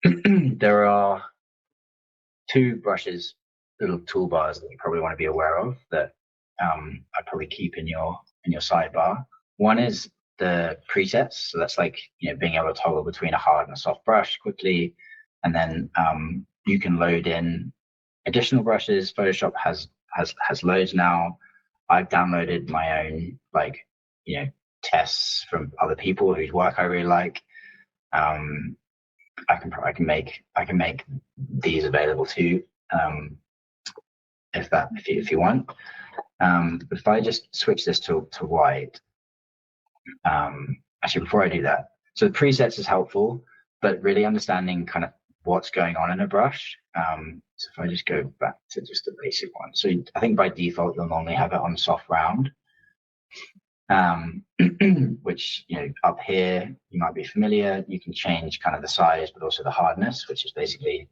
There are two brushes, little toolbars that you probably want to be aware of that I'd probably keep in your sidebar. One is the presets, so that's like being able to toggle between a hard and a soft brush quickly, and then you can load in additional brushes. Photoshop has loads now. I've downloaded my own tests from other people whose work I really like. I can make these available to you if you want. If I just switch this to white, actually before I do that, so the presets is helpful, but really understanding kind of what's going on in a brush. So if I just go back to just the basic one, so I think by default you'll normally have it on soft round, which up here you might be familiar. You can change kind of the size, but also the hardness, which is basically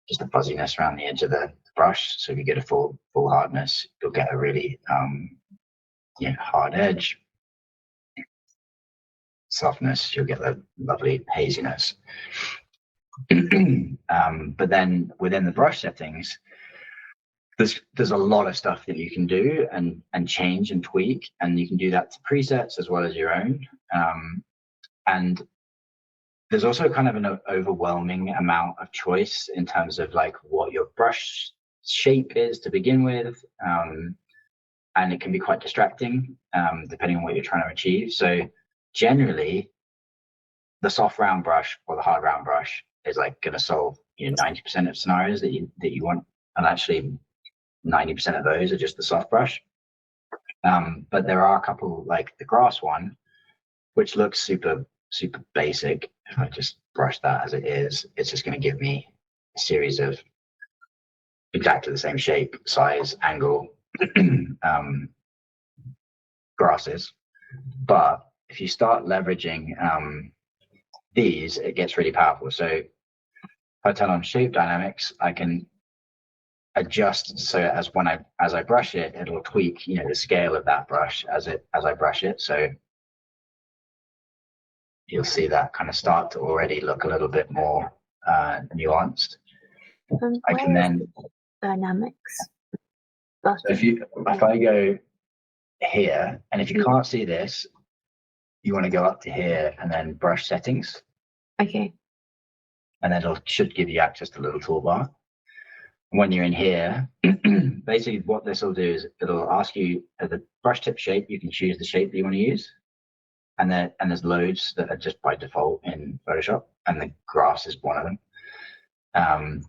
just the fuzziness around the edge of the brush. So if you get a full hardness, you'll get a really hard edge. Softness, you'll get the lovely haziness. But then within the brush settings, there's a lot of stuff that you can do and change and tweak, and you can do that to presets as well as your own. And there's also kind of an overwhelming amount of choice in terms of like what your brush shape is to begin with, and it can be quite distracting depending on what you're trying to achieve. So generally, the soft round brush or the hard round brush is like going to solve 90% of scenarios that you want, and actually 90% of those are just the soft brush. But there are a couple, like the grass one, which looks super basic. If I just brush that as it is, it's just going to give me a series of exactly the same shape, size, angle grasses. But if you start leveraging these, it gets really powerful. So if I turn on shape dynamics, I can adjust so as I brush it, it'll tweak the scale of that brush as I brush it. So you'll see that kind of start to already look a little bit more nuanced. I can then dynamics. So if I go here, and if you can't see this, you want to go up to here and then brush settings. Okay. And then it should give you access to a little toolbar. When you're in here, basically what this will do is it'll ask you the brush tip shape. You can choose the shape that you want to use, and there's loads that are just by default in Photoshop, and the grass is one of them.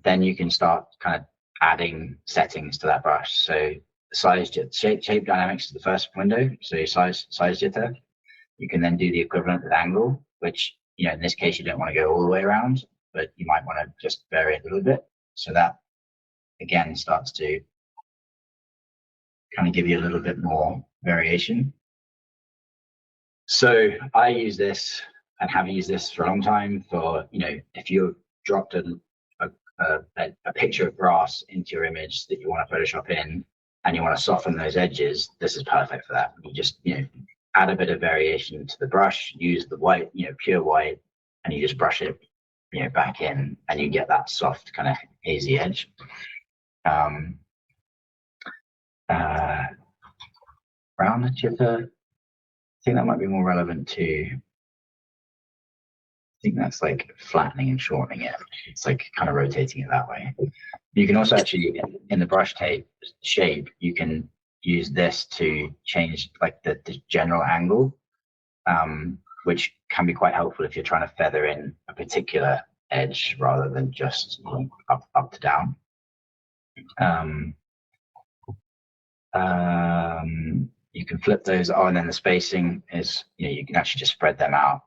Then you can start kind of adding settings to that brush. So shape dynamics is the first window. So your size jitter. You can then do the equivalent with angle, which in this case you don't want to go all the way around, but you might want to just vary it a little bit. So that again starts to kind of give you a little bit more variation. So I use this and have used this for a long time for, if you dropped a picture of grass into your image that you want to Photoshop in and you want to soften those edges, this is perfect for that. You just, add a bit of variation to the brush, use the white, pure white, and you just brush it, back in, and you get that soft kind of hazy edge. Brown jitter, I think that might be more relevant to, I think that's like flattening and shortening it. It's like kind of rotating it that way. You can also actually, in the brush tape shape, you can use this to change like the general angle, which can be quite helpful if you're trying to feather in a particular edge rather than just up to down. You can flip those on, and then the spacing is, you can actually just spread them out,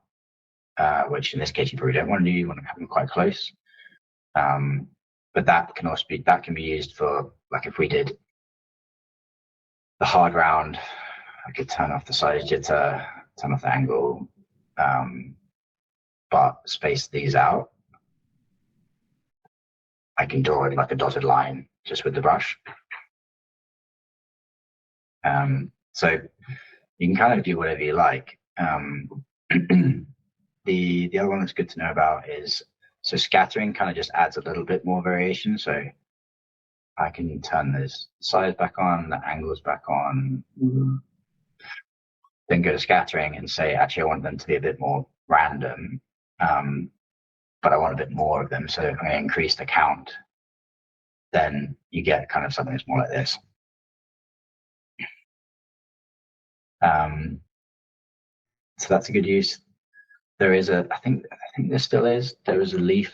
which in this case you probably don't want to do. You want to have them quite close. But that can be used for, like, if we did the hard round, I could turn off the size jitter, turn off the angle, but space these out. I can draw it like a dotted line just with the brush. So you can kind of do whatever you like. The other one that's good to know about is So scattering kind of just adds a little bit more variation. So I can turn this size back on, the angles back on, then go to scattering and say, actually, I want them to be a bit more random, but I want a bit more of them. So I'm going to increase the count. Then you get kind of something that's more like this. So that's a good use. There is I think there still is. There is a leaf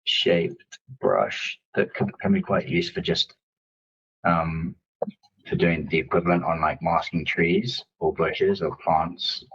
shaped brush that can be quite used for just for doing the equivalent on like masking trees or bushes or plants.